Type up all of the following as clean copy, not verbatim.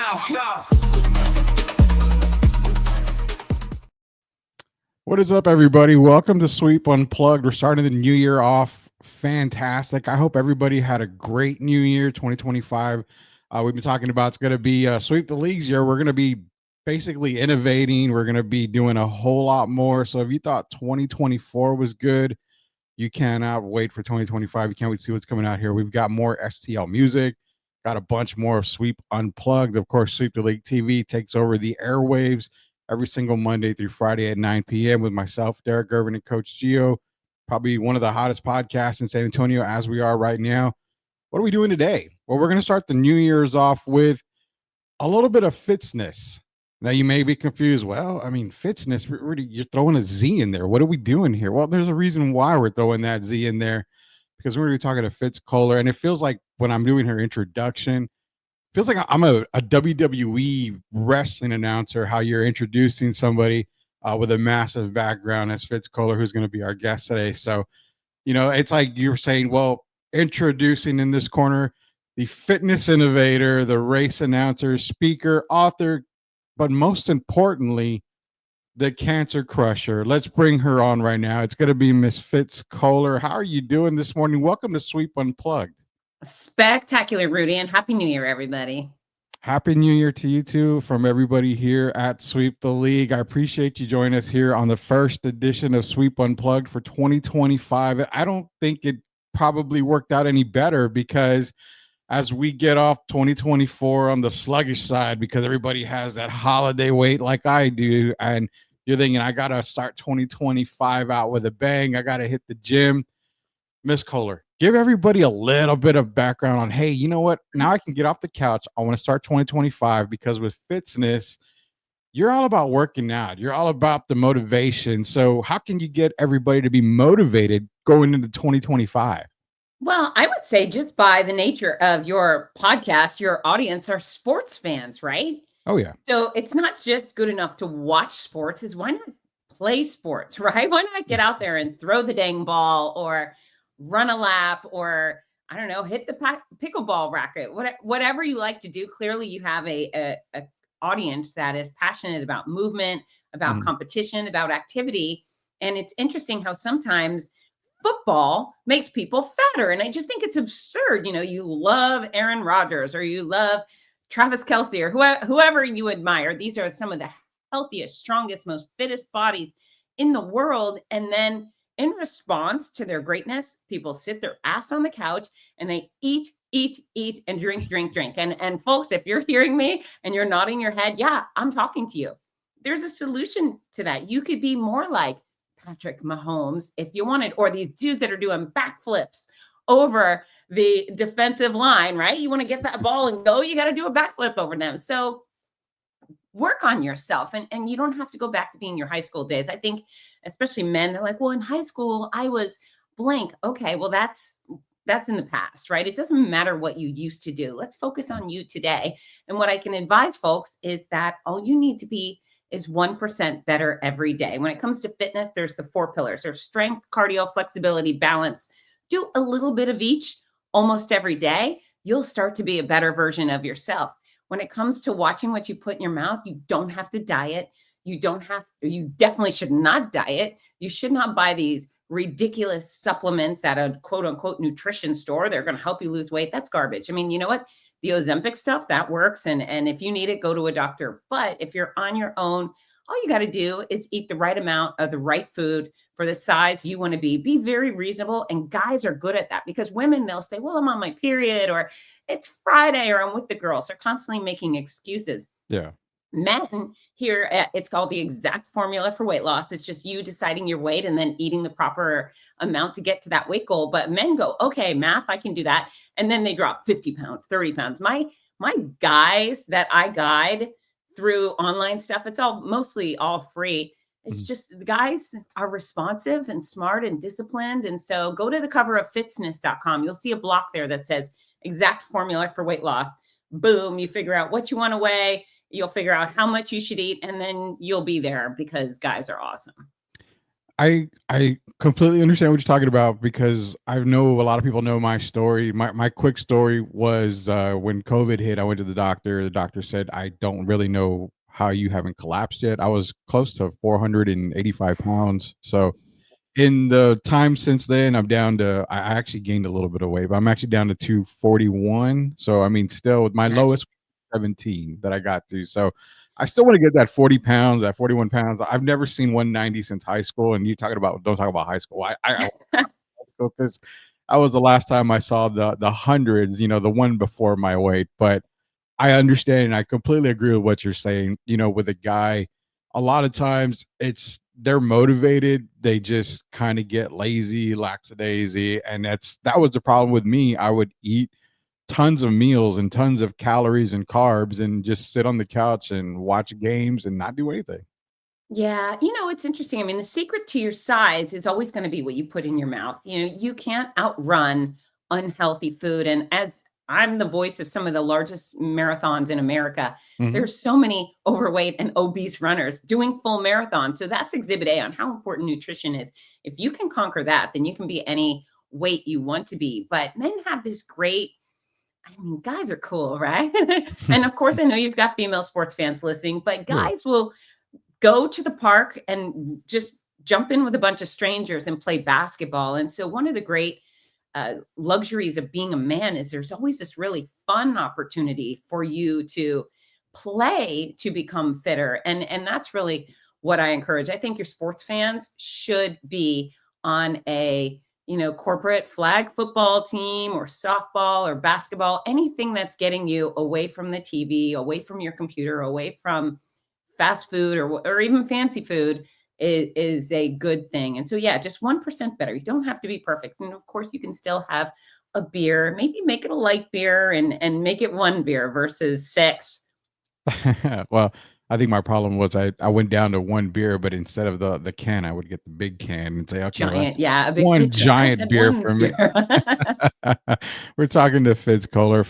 now. What is up, everybody? Welcome to Sweep Unplugged. We're starting the new year off fantastic. I hope everybody had a great new year, 2025. We've been talking about it's going to be Sweep the Leagues year. We're going to be basically innovating. We're going to be doing a whole lot more. So if you thought 2024 was good, you cannot wait for 2025. You can't wait to see what's coming out here. We've got more STL music, got a bunch more of Sweep Unplugged. Of course, Sweep the League TV takes over the airwaves every single Monday through Friday at 9 p.m. with myself, Derek Gervin, and Coach Gio. Probably one of the hottest podcasts in San Antonio as we are right now. What are we doing today? Well, we're going to start the New Year's off with a little bit of Fitzness. Now, you may be confused. Well, I mean, Fitzness, you're throwing a Z in there. What are we doing here? Well, there's a reason why we're throwing that Z in there, because we're going to be talking to Fitz Koehler. And it feels like when I'm doing her introduction, feels like I'm a WWE wrestling announcer, how you're introducing somebody with a massive background as Fitz Koehler, who's going to be our guest today. So, it's like you're saying, well, introducing in this corner, the fitness innovator, the race announcer, speaker, author, but most importantly, the cancer crusher. Let's bring her on right now. It's going to be Miss Fitz Koehler. How are you doing this morning? Welcome to Sweep Unplugged. Spectacular, Rudy, and Happy New Year, everybody. Happy New Year to you too from everybody here at Sweep the League. I appreciate you joining us here on the first edition of Sweep Unplugged for 2025. I don't think it probably worked out any better, because as we get off 2024 on the sluggish side, because everybody has that holiday weight like I do, and you're thinking, I got to start 2025 out with a bang. I got to hit the gym. Miss Koehler, give everybody a little bit of background on, hey, you know what? Now I can get off the couch. I want to start 2025, because with Fitzness, you're all about working out. You're all about the motivation. So how can you get everybody to be motivated going into 2025? Well, I would say just by the nature of your podcast, your audience are sports fans, right? Oh, yeah. So it's not just good enough to watch sports, is why not play sports, right? Why not get out there and throw the dang ball, or run a lap, or I don't know, hit the pickleball racket, whatever you like to do. Clearly you have a audience that is passionate about movement, about competition, about activity. And it's interesting how sometimes football makes people fatter. And I just think it's absurd. You love Aaron Rodgers, or you love Travis Kelce, or whoever you admire. These are some of the healthiest, strongest, most fittest bodies in the world. And then in response to their greatness, people sit their ass on the couch and they eat, and drink. And folks, if you're hearing me and you're nodding your head, yeah, I'm talking to you. There's a solution to that. You could be more like Patrick Mahomes if you wanted, or these dudes that are doing backflips over the defensive line, right? You want to get that ball and go, you got to do a backflip over them. So work on yourself, and you don't have to go back to being your high school days. I think especially men, they're like, well, in high school I was blank. Okay, well, that's in the past, right? It doesn't matter what you used to do. Let's focus on you today. And what I can advise folks is that all you need to be is 1% better every day. When it comes to fitness, there's the 4 pillars. There's strength, cardio, flexibility, balance. Do a little bit of each almost every day. You'll start to be a better version of yourself. When it comes to watching what you put in your mouth, you don't have to diet. You definitely should not diet. You should not buy these ridiculous supplements at a quote unquote nutrition store. They're going to help you lose weight. That's garbage. I mean, you know what? The Ozempic stuff, that works. And if you need it, go to a doctor. But if you're on your own, all you got to do is eat the right amount of the right food for the size you want to be. Be very reasonable. And guys are good at that, because women, they'll say, well, I'm on my period, or it's Friday, or I'm with the girls. They're constantly making excuses. Yeah. Men here, it's called the exact formula for weight loss. It's just you deciding your weight and then eating the proper amount to get to that weight goal. But men go, okay, math, I can do that. And then they drop 50 pounds, 30 pounds. My guys that I guide through online stuff, it's mostly all free. It's just the guys are responsive and smart and disciplined. And so go to the cover of Fitzness.com. You'll see a block there that says exact formula for weight loss. Boom, you figure out what you want to weigh. You'll figure out how much you should eat, and then you'll be there, because guys are awesome. I completely understand what you're talking about because I know a lot of people know my story. My quick story was when COVID hit, I went to the doctor. The doctor said, I don't really know how you haven't collapsed yet. I was close to 485 pounds. So in the time since then, I'm down to, I actually gained a little bit of weight, but I'm actually down to 241. So, I mean, still my Imagine. lowest 17 that I got to. So I still want to get that 40 pounds, that 41 pounds. I've never seen 190 since high school. And you talking about, don't talk about high school. I because that was the last time I saw the hundreds, the one before my weight. But I understand and I completely agree with what you're saying. With a guy, a lot of times they're motivated, they just kind of get lazy, lackadaisy, and that was the problem with me. I would eat tons of meals and tons of calories and carbs and just sit on the couch and watch games and not do anything. Yeah, it's interesting. I mean, the secret to your sides is always going to be what you put in your mouth. You can't outrun unhealthy food. And as I'm the voice of some of the largest marathons in America, Mhm. there's so many overweight and obese runners doing full marathons. So that's exhibit A on how important nutrition is. If you can conquer that, then you can be any weight you want to be. But men have this great, I mean, guys are cool, right? And of course, I know you've got female sports fans listening, but Yeah. guys will go to the park and just jump in with a bunch of strangers and play basketball. And so, one of the great luxuries of being a man is there's always this really fun opportunity for you to play to become fitter, and that's really what I encourage. I think your sports fans should be on a corporate flag football team or softball or basketball, anything that's getting you away from the TV, away from your computer, away from fast food or even fancy food is a good thing. And so, yeah, just 1% better. You don't have to be perfect. And of course, you can still have a beer, maybe make it a light beer and make it one beer versus six. Well, I think my problem was I went down to one beer, but instead of the can, I would get the big can and say, okay, well, that's Giant. Yeah, a big one pitcher. I've giant had beer one for me. beer. We're talking to Fitz Koehler.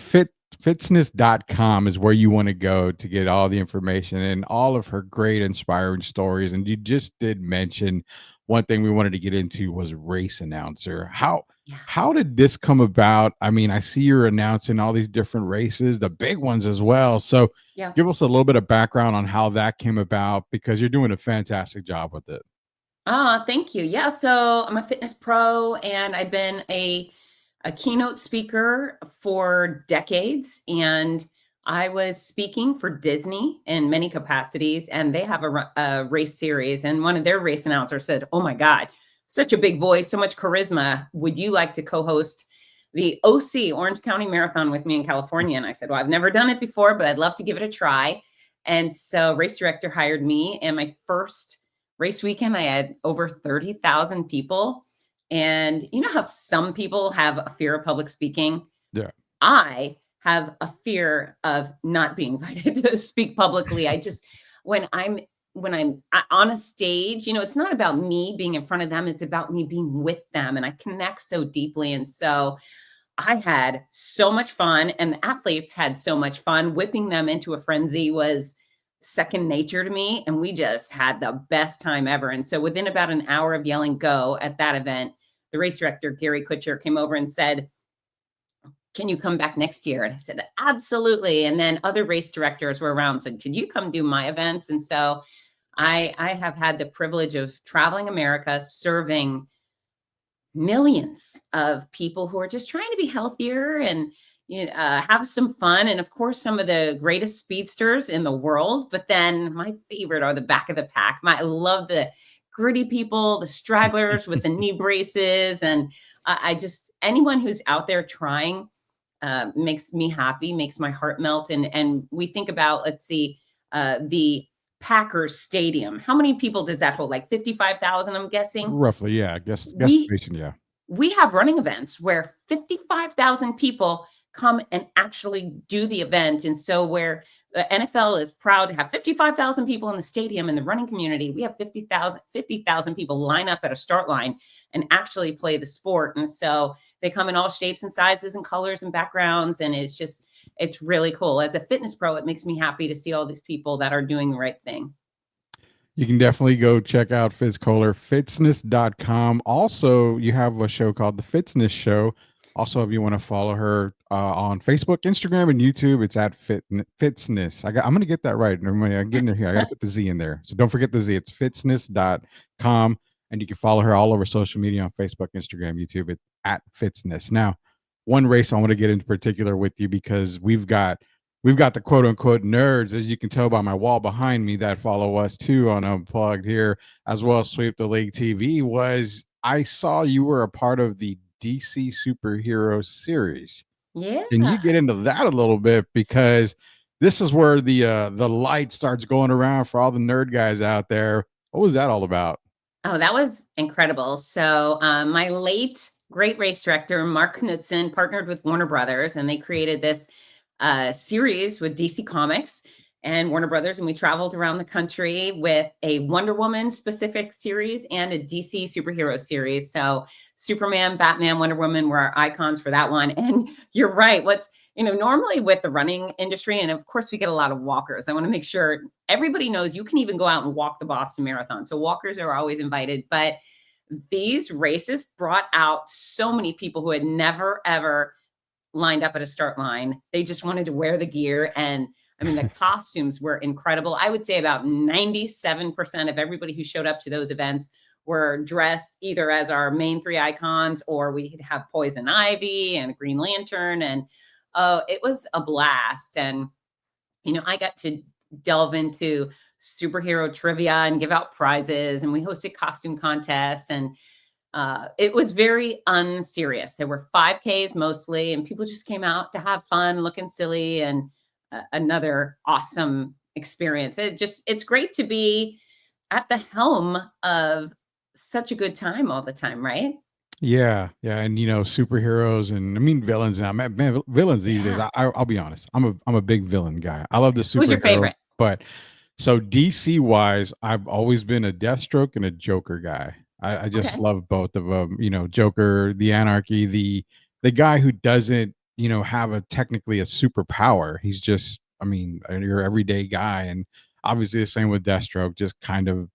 Fitzness.com is where you want to go to get all the information and all of her great inspiring stories. And you just did mention one thing we wanted to get into was race announcer. Yeah. How did this come about? I mean, I see you're announcing all these different races, the big ones as well. So Yeah. give us a little bit of background on how that came about because you're doing a fantastic job with it. Thank you. Yeah, so I'm a fitness pro and I've been a keynote speaker for decades. And I was speaking for Disney in many capacities, and they have a race series. And one of their race announcers said, "Oh my God, such a big voice, so much charisma. Would you like to co host the OC Orange County Marathon with me in California?" And I said, "Well, I've never done it before, but I'd love to give it a try." And so, race director hired me, and my first race weekend, I had over 30,000 people. And you know how some people have a fear of public speaking? Yeah. I have a fear of not being invited to speak publicly. I just when I'm on a stage, it's not about me being in front of them, it's about me being with them, and I connect so deeply. And so I had so much fun, and the athletes had so much fun. Whipping them into a frenzy was second nature to me, and we just had the best time ever. And so within about an hour of yelling go at that event, the race director, Gary Kutcher, came over and said, "Can you come back next year?" And I said, "Absolutely." And then other race directors were around and said, "Could you come do my events?" And so I have had the privilege of traveling America, serving millions of people who are just trying to be healthier and have some fun. And of course, some of the greatest speedsters in the world. But then my favorite are the back of the pack. I love the gritty people, the stragglers with the knee braces. And I just, anyone who's out there trying makes me happy, makes my heart melt. And we think about, let's see, the Packers Stadium. How many people does that hold? Like 55,000, I'm guessing. Roughly, yeah. I guess We guesstimation, yeah. we have running events where 55,000 people come and actually do the event. And so where the NFL is proud to have 55,000 people in the stadium in the running community, we have 50,000 people line up at a start line and actually play the sport. And so they come in all shapes and sizes and colors and backgrounds. And it's really cool. As a fitness pro, it makes me happy to see all these people that are doing the right thing. You can definitely go check out Fitz Koehler, Fitzness.com. Also, you have a show called The Fitzness Show. Also, if you want to follow her on Facebook, Instagram, and YouTube, it's at Fitzness. I'm going to get that right. Everybody, I'm getting there here. I got to put the Z in there. So don't forget the Z. It's Fitzness.com. And you can follow her all over social media on Facebook, Instagram, YouTube, at Fitzness. Now, one race I want to get into particular with you because we've got the quote unquote nerds, as you can tell by my wall behind me, that follow us too on Unplugged here, as well as Sweep the League TV. Was I saw you were a part of the DC superhero series. Can you Yeah. get into that a little bit? Because this is where the light starts going around for all the nerd guys out there. What was that all about? Oh, that was incredible. So, my late great race director, Mark Knudsen, partnered with Warner Brothers, and they created this series with DC Comics and Warner Brothers. And we traveled around the country with a Wonder Woman specific series and a DC superhero series. So, Superman, Batman, Wonder Woman were our icons for that one. And you're right. Normally with the running industry, and of course, we get a lot of walkers. I want to make sure everybody knows you can even go out and walk the Boston Marathon. So walkers are always invited, but these races brought out so many people who had never ever lined up at a start line. They just wanted to wear the gear, and I mean the costumes were incredible. I would say about 97% of everybody who showed up to those events were dressed either as our main three icons, or we'd have Poison Ivy and Green Lantern, and it was a blast. And I got to delve into superhero trivia and give out prizes, and we hosted costume contests, and it was very unserious. There were 5Ks mostly, and people just came out to have fun, looking silly, and another awesome experience. It's great to be at the helm of such a good time all the time, right? Yeah, yeah, and superheroes, and I mean villains now. Man, villains these days. Yeah. I'll be honest. I'm a big villain guy. I love the Who's your superhero, favorite? but so DC wise, I've always been a Deathstroke and a Joker guy. I just Okay. love both of them. Joker, the Anarchy, the guy who doesn't have a technically a superpower. He's just, I mean, your everyday guy, and obviously the same with Deathstroke, just kind of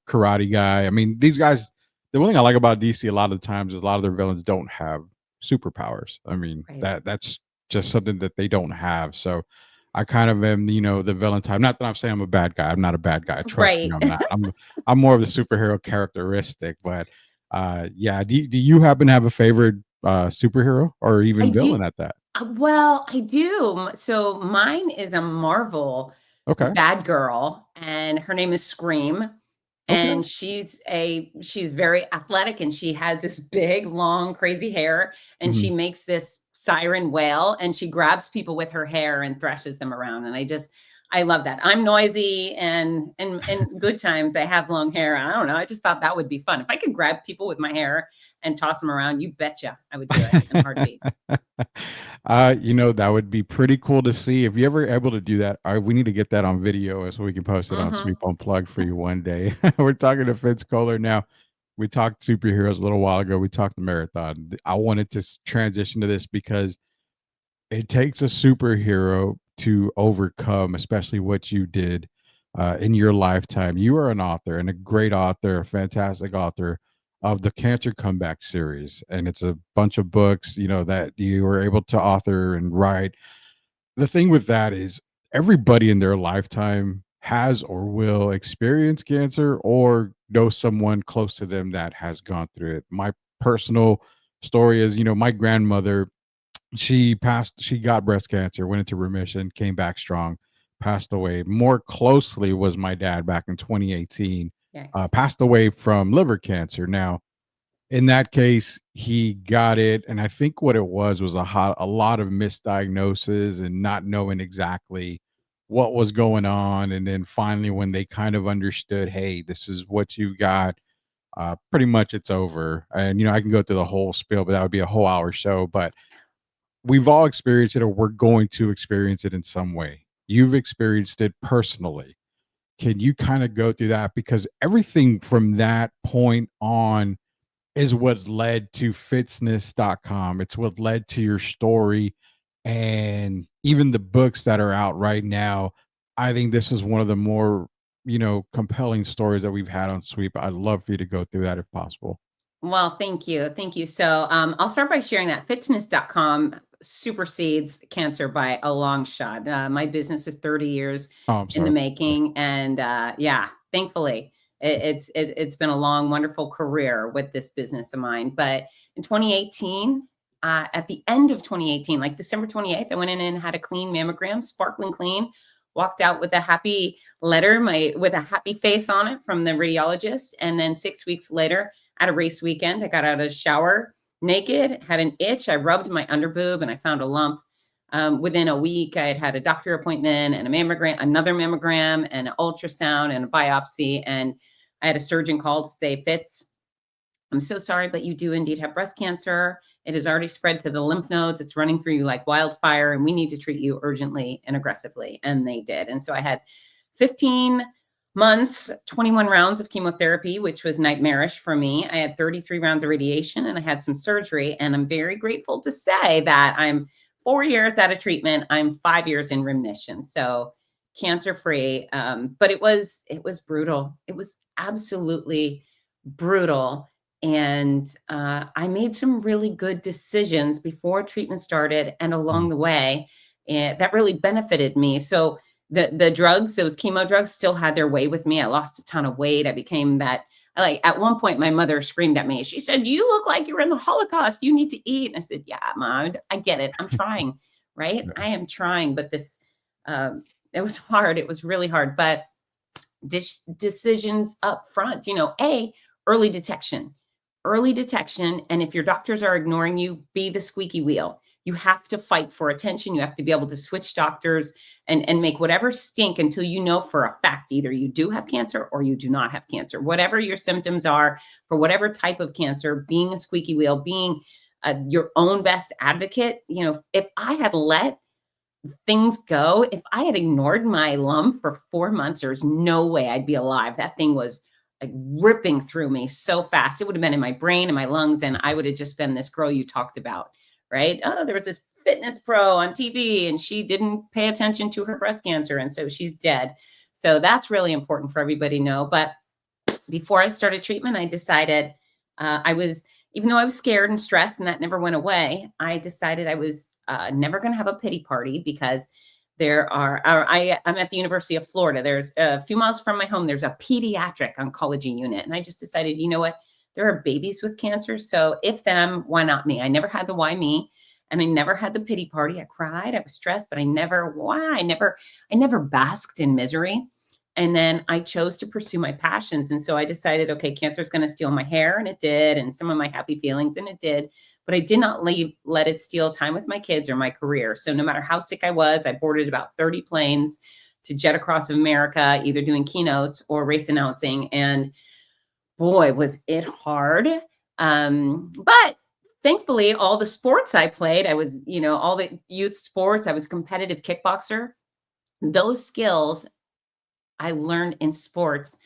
karate guy. I mean, these guys, the one thing I like about DC a lot of the times is a lot of their villains don't have superpowers. I mean, Right. that's just something that they don't have. So I kind of am, the villain type. Not that I'm saying I'm a bad guy. I'm not a bad guy. Trust me, Right. I'm not. I'm more of the superhero characteristic. But yeah. Do you happen to have a favorite superhero or I even do. villain at that? Well, I do. So mine is a Marvel Okay. bad girl, and her name is Scream. Okay. And she's very athletic, and she has this big, long, crazy hair, and Mhm. she makes this siren wail, and she grabs people with her hair and thrashes them around. And I love that. I'm noisy, and in good times I have long hair. I don't know. I just thought that would be fun. If I could grab people with my hair and toss them around, you betcha I would do it in a heartbeat. That would be pretty cool to see. If you ever able to do that, we need to get that on video so we can post it on Sweep Hmm. Unplugged for you one day. We're talking to Fitz Koehler now. We talked superheroes a little while ago. We talked the marathon. I wanted to transition to this because it takes a superhero to overcome, especially what you did in your lifetime. You are an author and a great author, a fantastic author of the Cancer Comeback series, and it's a bunch of books, that you were able to author and write. The thing with that is everybody in their lifetime has or will experience cancer or know someone close to them that has gone through it. My personal story is, my grandmother, she got breast cancer, went into remission, came back strong, passed away. More closely was my dad back in 2018, Yes. passed away from liver cancer. Now, in that case, he got it, and I think what it was a lot of misdiagnosis and not knowing exactly what was going on. And then finally, when they kind of understood, hey, this is what you've got, pretty much it's over. And I can go through the whole spiel, but that would be a whole hour show. But we've all experienced it, or we're going to experience it in some way. You've experienced it personally. Can you kind of go through that? Because everything from that point on is what led to Fitzness.com. It's what led to your story, and even the books that are out right now. I think this is one of the more compelling stories that we've had on Sweep. I'd love for you to go through that if possible. Well, thank you. Thank you. So I'll start by sharing that Fitzness.com supersedes cancer by a long shot. My business is 30 years Oh, I'm in the sorry. making. And yeah, thankfully, it's been a long, wonderful career with this business of mine. But in 2018, at the end of 2018, like December 28th, I went in and had a clean mammogram, sparkling clean, walked out with a happy letter, with a happy face on it from the radiologist. And then 6 weeks later, at a race weekend, I got out of the shower naked, had an itch. I rubbed my underboob and I found a lump. Within a week, I had had a doctor appointment and a mammogram, another mammogram, and an ultrasound and a biopsy. And I had a surgeon call to say, Fitz, I'm so sorry, but you do indeed have breast cancer. It has already spread to the lymph nodes. It's running through you like wildfire, and we need to treat you urgently and aggressively. And they did. And so I had 15 months, 21 rounds of chemotherapy, which was nightmarish for me. I had 33 rounds of radiation and I had some surgery. And I'm very grateful to say that I'm 4 years out of treatment. I'm 5 years in remission. So cancer free. But it was brutal. It was absolutely brutal. And I made some really good decisions before treatment started and along the way, and that really benefited me. So the drugs, those chemo drugs, still had their way with me. I lost a ton of weight. I became that. Like at one point, my mother screamed at me. She said, "You look like you're in the Holocaust. You need to eat." And I said, "Yeah, Mom, I get it. I'm trying, right? I am trying." But this, it was hard. It was really hard. But decisions up front, early detection. And if your doctors are ignoring you, be the squeaky wheel. You have to fight for attention. You have to be able to switch doctors and make whatever stink until you know for a fact either you do have cancer or you do not have cancer. Whatever your symptoms are for whatever type of cancer, being a squeaky wheel, being your own best advocate. If I had let things go, if I had ignored my lump for 4 months, there's no way I'd be alive. That thing was like ripping through me so fast. It would have been in my brain and my lungs, and I would have just been this girl you talked about, right? Oh, there was this fitness pro on TV and she didn't pay attention to her breast cancer, and so she's dead. So that's really important for everybody to know. But before I started treatment, I decided even though I was scared and stressed and that never went away, I decided I was never going to have a pity party because I'm at the University of Florida. There's a few miles from my home. There's a pediatric oncology unit. And I just decided, you know what? There are babies with cancer. So if them, why not me? I never had the why me. And I never had the pity party. I cried, I was stressed, but I never basked in misery. And then I chose to pursue my passions. And so I decided, okay, cancer is going to steal my hair. And it did. And some of my happy feelings. And it did. But I did not let it steal time with my kids or my career. So no matter how sick I was, I boarded about 30 planes to jet across America, either doing keynotes or race announcing. And boy, was it hard. But thankfully, all the sports I played, I was, all the youth sports, I was a competitive kickboxer. Those skills I learned in sports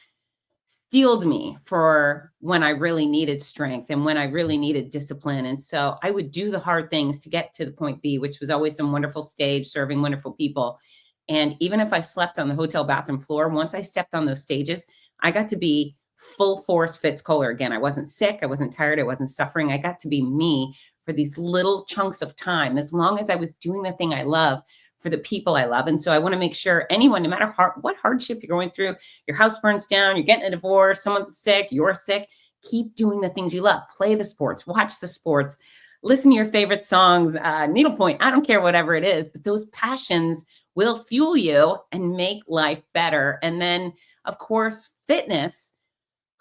steeled me for when I really needed strength and when I really needed discipline. And so I would do the hard things to get to the point B, which was always some wonderful stage serving wonderful people. And even if I slept on the hotel bathroom floor, once I stepped on those stages, I got to be full force Fitz Koehler again. I wasn't sick. I wasn't tired. I wasn't suffering. I got to be me for these little chunks of time, as long as I was doing the thing I love for the people I love. And so I want to make sure anyone, no matter what hardship you're going through, your house burns down, you're getting a divorce, someone's sick, you're sick, keep doing the things you love. Play the sports, watch the sports, listen to your favorite songs, needlepoint, I don't care, whatever it is, but those passions will fuel you and make life better. And then, of course, fitness.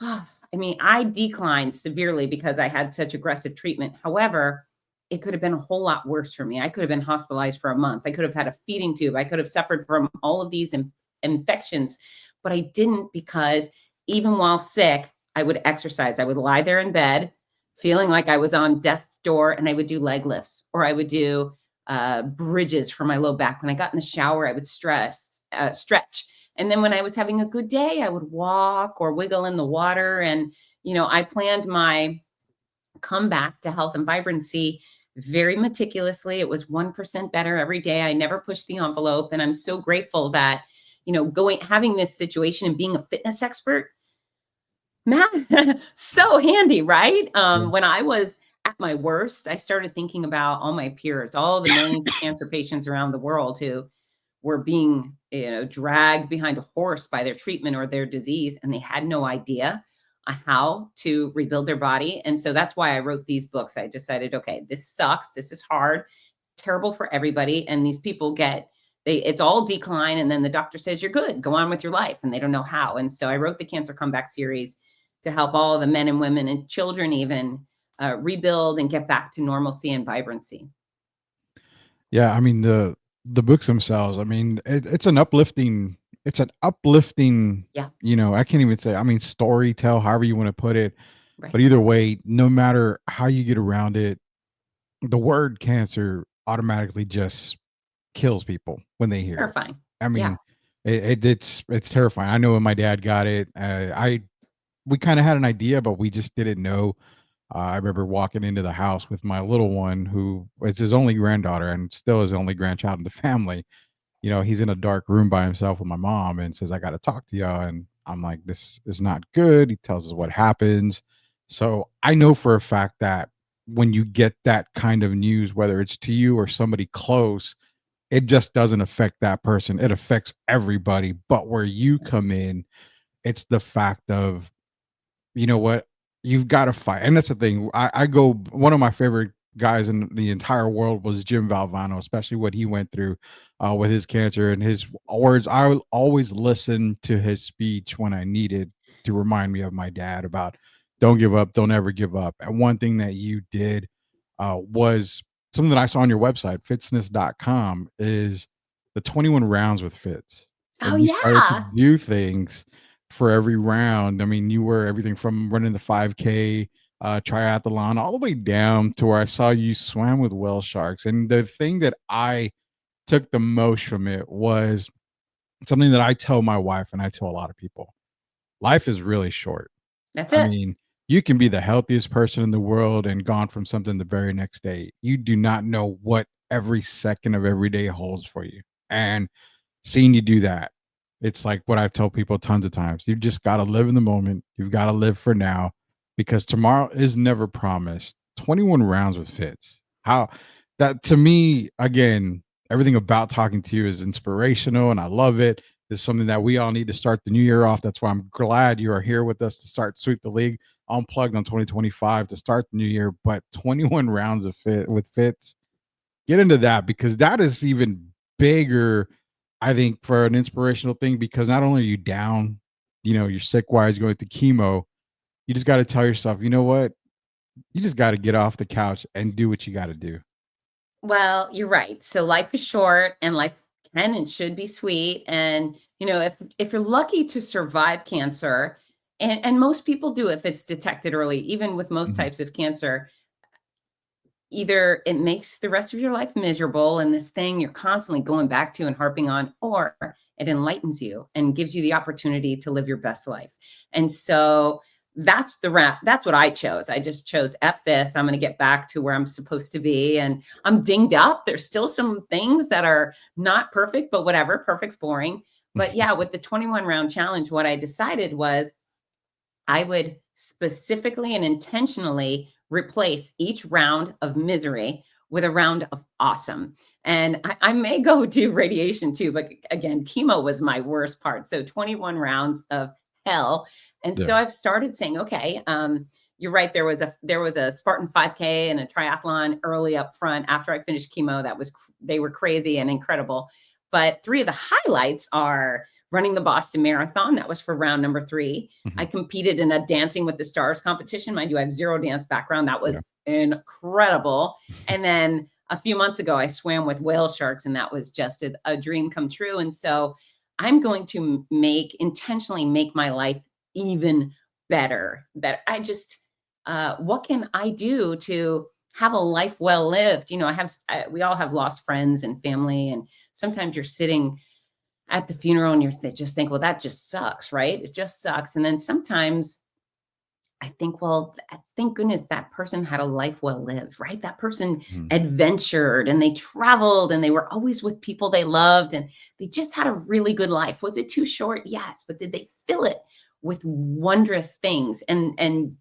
I declined severely because I had such aggressive treatment. However, it could have been a whole lot worse for me. I could have been hospitalized for a month. I could have had a feeding tube. I could have suffered from all of these infections, but I didn't, because even while sick, I would exercise. I would lie there in bed feeling like I was on death's door, and I would do leg lifts, or I would do bridges for my low back. When I got in the shower, I would stretch. And then when I was having a good day, I would walk or wiggle in the water. And, I planned my comeback to health and vibrancy very meticulously. It was 1% better every day. I never pushed the envelope. And I'm so grateful that, having this situation and being a fitness expert, man, so handy, right? Yeah. When I was at my worst, I started thinking about all my peers, all the millions of cancer patients around the world who were being, dragged behind a horse by their treatment or their disease, and they had no idea how to rebuild their body. And so that's why I wrote these books. I decided, okay, this sucks. This is hard, terrible for everybody. And these people it's all decline. And then the doctor says, you're good, go on with your life. And they don't know how. And so I wrote the Cancer Comeback series to help all the men and women and children even rebuild and get back to normalcy and vibrancy. Yeah, I mean the books themselves. I mean, It's an uplifting. Yeah, I can't even say. I mean, story tell, however you want to put it. right. But either way, no matter how you get around it, the word cancer automatically just kills people when they hear it. Terrifying. I Yeah, mean, it's terrifying. I know when my dad got it, we kind of had an idea, but we just didn't know. I remember walking into the house with my little one, who is his only granddaughter and still his only grandchild in the family. He's in a dark room by himself with my mom and says, I got to talk to y'all. And I'm like, this is not good. He tells us what happens. So I know for a fact that when you get that kind of news, whether it's to you or somebody close, it just doesn't affect that person. It affects everybody. But where you come in, it's the fact of, you know what, you've got to fight. And that's the thing. I go, one of my favorite guys in the entire world was Jim Valvano, especially what he went through with his cancer and his words. I will always listen to his speech when I needed to remind me of my dad about don't give up, don't ever give up. And one thing that you did was something that I saw on your website, Fitzness.com, is the 21 rounds with Fitz. oh And you started to yeah. do things for every round. I mean, you were everything from running the 5K, triathlon, all the way down to where I saw you swam with whale sharks. And the thing that I took the most from it was something that I tell my wife and I tell a lot of people. Life is really short. That's I it. mean, you can be the healthiest person in the world and gone from something the very next day. You do not know what every second of every day holds for you. And seeing you do that, it's like what I've told people tons of times. You just got to live in the moment. You've got to live for now because tomorrow is never promised. 21 rounds with Fitz. How that to me, again, everything about talking to you is inspirational and I love it. It's something that we all need to start the new year off. That's why I'm glad you are here with us to start Sweep the League Unplugged on 2025 to start the new year. But 21 rounds of fit with Fitz, get into that because that is even bigger, I think, for an inspirational thing because not only are you down, you're sick wise going through chemo, you just got to tell yourself, you know what? You just got to get off the couch and do what you got to do. Well, you're right. So life is short and life can and should be sweet. And, if you're lucky to survive cancer, and most people do if it's detected early, even with most Mhm. types of cancer, either it makes the rest of your life miserable and this thing you're constantly going back to and harping on, or it enlightens you and gives you the opportunity to live your best life. And so that's what I chose. I just chose F this. I'm going to get back to where I'm supposed to be. And I'm dinged up. There's still some things that are not perfect, but whatever, perfect's boring. But yeah, with the 21 round challenge, what I decided was I would specifically and intentionally replace each round of misery with a round of awesome. And I may go do radiation too, but again, chemo was my worst part. So 21 rounds of hell. And Yeah. so I've started saying, okay, you're right. There was a Spartan 5K and a triathlon early up front after I finished chemo. They were crazy and incredible. But three of the highlights are running the Boston Marathon. That was for round number 3. I Mhm. competed in a Dancing with the Stars competition. Mind you, I have zero dance background. That Yeah. was incredible. And then a few months ago, I swam with whale sharks, and that was just a dream come true. And so I'm going to intentionally make my life even better. That I just, what can I do to have a life well lived? We all have lost friends and family, and sometimes you're sitting at the funeral and just think, well, that just sucks, right? It just sucks. And then sometimes I think, well, thank goodness that person had a life well lived, right? That person Mhm. adventured and they traveled and they were always with people they loved and they just had a really good life. Was it too short? Yes, but did they fill it with wondrous things? And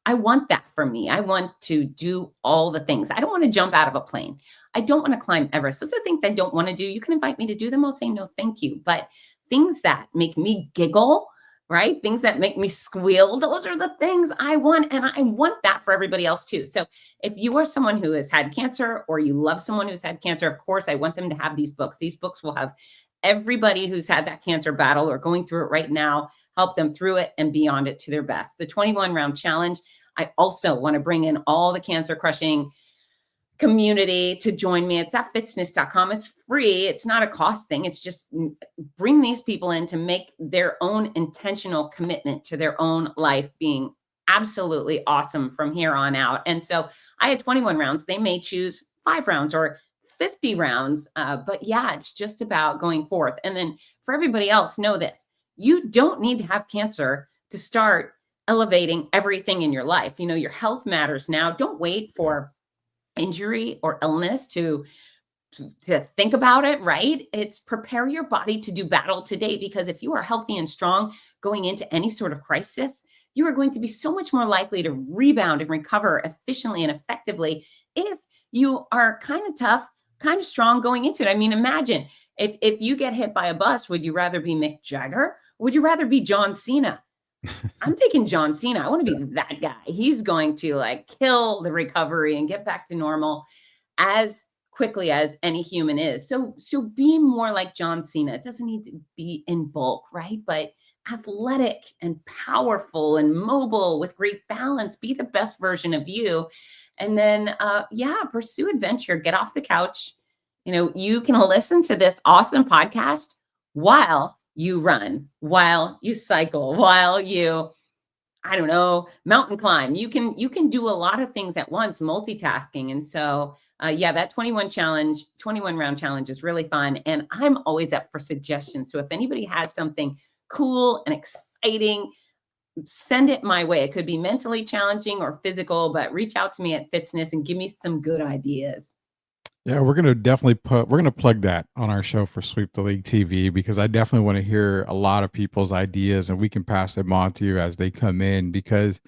I want that for me. I want to do all the things. I don't want to jump out of a plane. I don't want to climb Everest. Those are things I don't want to do. You can invite me to do them. I'll say no, thank you. But things that make me giggle, right? Things that make me squeal, those are the things I want. And I want that for everybody else too. So if you are someone who has had cancer or you love someone who's had cancer, of course, I want them to have these books. These books will have everybody who's had that cancer battle or going through it right now, help them through it and beyond it to their best. The 21 round challenge, I also want to bring in all the cancer crushing community to join me. It's at fitzness.com. It's free. It's not a cost thing. It's just bring these people in to make their own intentional commitment to their own life being absolutely awesome from here on out. And so I had 21 rounds. They may choose 5 rounds or 50 rounds. But yeah, it's just about going forth. And then for everybody else, know this: you don't need to have cancer to start elevating everything in your life. You know, your health matters now. Don't wait for injury or illness to think about it, right? It's prepare your body to do battle today, because if you are healthy and strong going into any sort of crisis, you are going to be so much more likely to rebound and recover efficiently and effectively if you are kind of tough, kind of strong going into it. I mean, imagine if you get hit by a bus, would you rather be Mick Jagger? Would you rather be John Cena? I'm taking John Cena. I want to be that guy. He's going to like kill the recovery and get back to normal as quickly as any human is. So be more like John Cena. It doesn't need to be in bulk, right? But athletic and powerful and mobile with great balance. Be the best version of you. And then yeah, pursue adventure. Get off the couch. You know, you can listen to this awesome podcast while you run, while you cycle, while you, I don't know, mountain climb. You can do a lot of things at once, multitasking. And so yeah, that 21 round challenge is really fun. And I'm always up for suggestions. So if anybody has something cool and exciting, send it my way. It could be mentally challenging or physical, but reach out to me at Fitzness and give me some good ideas. Yeah, we're gonna plug that on our show for Sweep the League TV, because I definitely want to hear a lot of people's ideas and we can pass them on to you as they come in. Because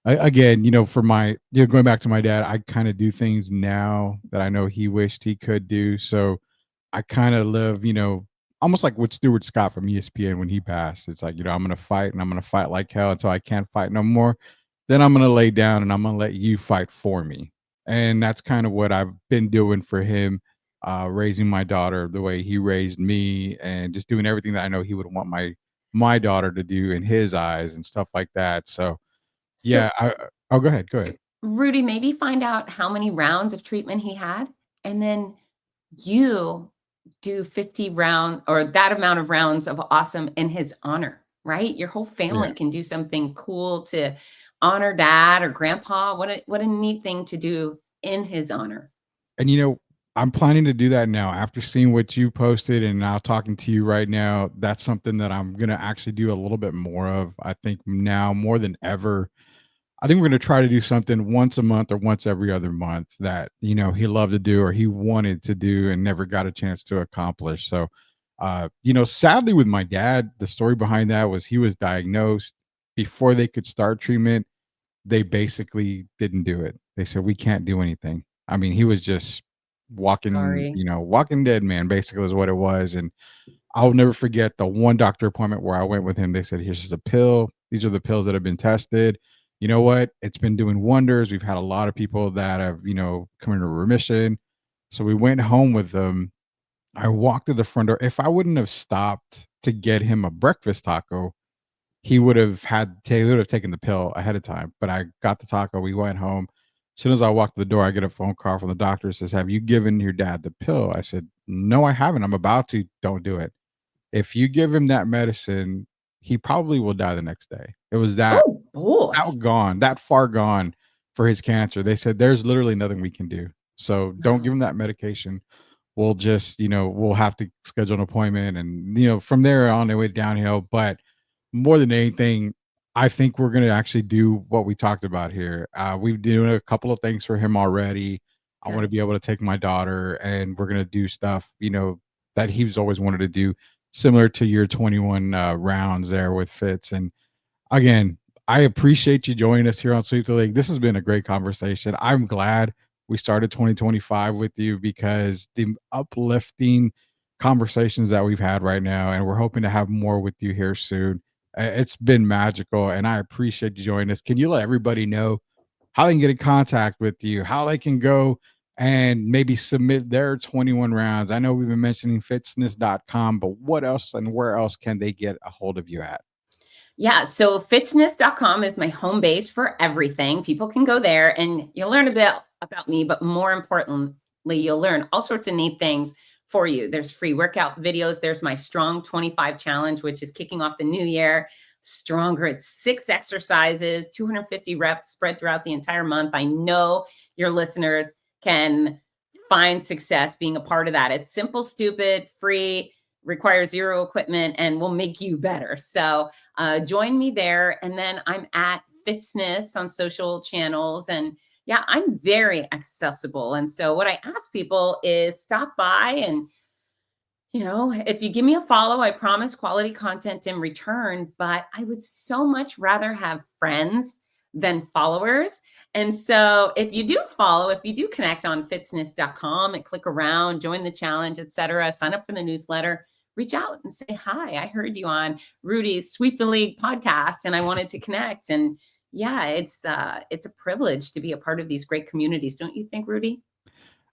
again, for my, going back to my dad, I kind of do things now that I know he wished he could do. So I kind of live, almost like with Stuart Scott from ESPN when he passed. It's like, I'm going to fight and I'm going to fight like hell until I can't fight no more. Then I'm going to lay down and I'm going to let you fight for me. And that's kind of what I've been doing for him, raising my daughter the way he raised me, and just doing everything that I know he would want my daughter to do in his eyes and stuff like that. So So yeah, oh, go ahead, go ahead. Rudy, maybe find out how many rounds of treatment he had, and then you do 50 round or that amount of rounds of awesome in his honor, right? Your whole Yeah. family can do something cool to honor dad or grandpa. What a neat thing to do in his honor. And I'm planning to do that now after seeing what you posted and now talking to you right now. That's something that I'm going to actually do a little bit more of. I think now more than ever, I think we're going to try to do something once a month or once every other month that, he loved to do or he wanted to do and never got a chance to accomplish. So, sadly with my dad, the story behind that was he was diagnosed before they could start treatment. They basically didn't do it. They said, we can't do anything. I mean, he was just walking, Sorry. walking dead man, basically is what it was. And I'll never forget the one doctor appointment where I went with him. They said, here's just a pill. These are the pills that have been tested. You know what? It's been doing wonders. We've had a lot of people that have, come into remission. So we went home with them. I walked to the front door. If I wouldn't have stopped to get him a breakfast taco, he would have taken the pill ahead of time. But I got the taco. We went home. As soon as I walked the door, I get a phone call from the doctor. It says, have you given your dad the pill? I said, no, I haven't. I'm about to. Don't do it. If you give him that medicine, he probably will die the next day. It was that Oh boy. that far gone for his cancer. They said there's literally nothing we can do. So don't give Wow. him that medication. We'll just, we'll have to schedule an appointment, and from there on it went downhill. But more than anything, I think we're gonna actually do what we talked about here. We've doing a couple of things for him already. I want to Good. be able to take my daughter, and we're gonna do stuff, that he's always wanted to do, similar to your 21 rounds there with Fitz. And again, I appreciate you joining us here on Sweep the League. This has been a great conversation. I'm glad we started 2025 with you because the uplifting conversations that we've had right now, and we're hoping to have more with you here soon. It's been magical, and I appreciate you joining us. Can you let everybody know how they can get in contact with you, how they can go and maybe submit their 21 rounds? I know we've been mentioning fitzness.com, but what else and where else can they get a hold of you at? Yeah, so fitzness.com is my home base for everything. People can go there and you'll learn a bit about me, but more importantly, you'll learn all sorts of neat things for you. There's free workout videos. There's my Strong 25 challenge, which is kicking off the new year. Stronger. It's 6 exercises, 250 reps spread throughout the entire month. I know your listeners can find success being a part of that. It's simple, stupid, free, requires zero equipment, and will make you better. So join me there. And then I'm at Fitzness on social channels. And yeah, I'm very accessible. And so what I ask people is stop by and, if you give me a follow, I promise quality content in return, but I would so much rather have friends than followers. And so if you do follow, if you do connect on fitzness.com and click around, join the challenge, etc., sign up for the newsletter, reach out and say, hi, I heard you on Rudy's Sweep the League podcast and I wanted to connect. And yeah, it's a privilege to be a part of these great communities. Don't you think, Rudy?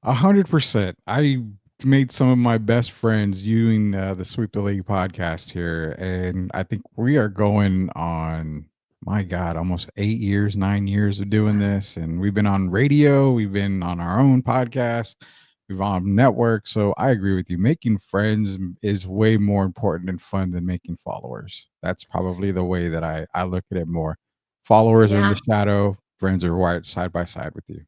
100%. I made some of my best friends using the Sweep the League podcast here, and I think we are going on, my God, almost 8 years, 9 years of doing this. And we've been on radio, we've been on our own podcast, we've on network. So I agree with you. Making friends is way more important and fun than making followers. That's probably the way that I look at it more. Followers are in the Yeah. shadow, friends are right side by side with you.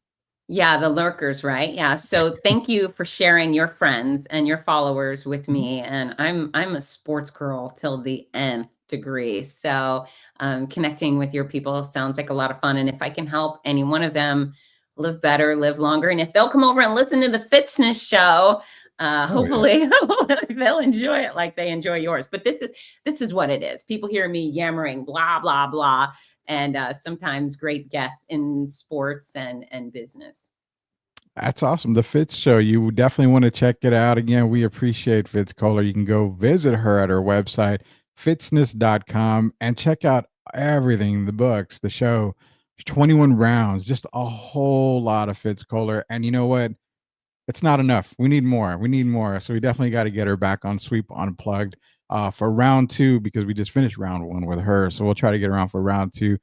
Yeah, the lurkers, right? Yeah. So thank you for sharing your friends and your followers with me. And I'm a sports girl till the nth degree. So connecting with your people sounds like a lot of fun. And if I can help any one of them live better, live longer, and if they'll come over and listen to the Fitzness show, Oh, yeah. hopefully they'll enjoy it like they enjoy yours. But this is what it is. People hear me yammering, blah blah blah, and sometimes great guests in sports and business. That's awesome. The Fitz Show. You definitely want to check it out. Again, we appreciate Fitz Koehler. You can go visit her at her website, fitzness.com, and check out everything, the books, the show, 21 rounds, just a whole lot of Fitz Koehler. And you know what? It's not enough. We need more. We need more. So we definitely got to get her back on Sweep Unplugged for round two, because we just finished round one with her. So we'll try to get her on for round two.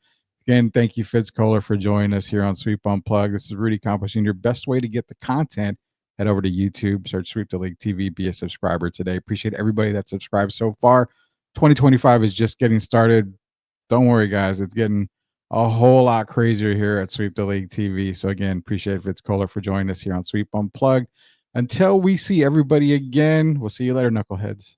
Again, thank you, Fitz Koehler, for joining us here on Sweep Unplugged. This is Rudy accomplishing your best way to get the content. Head over to YouTube, search Sweep the League TV, be a subscriber today. Appreciate everybody that subscribed so far. 2025 is just getting started. Don't worry, guys. It's getting a whole lot crazier here at Sweep the League TV. So again, appreciate Fitz Koehler for joining us here on Sweep Unplugged. Until we see everybody again, we'll see you later, knuckleheads.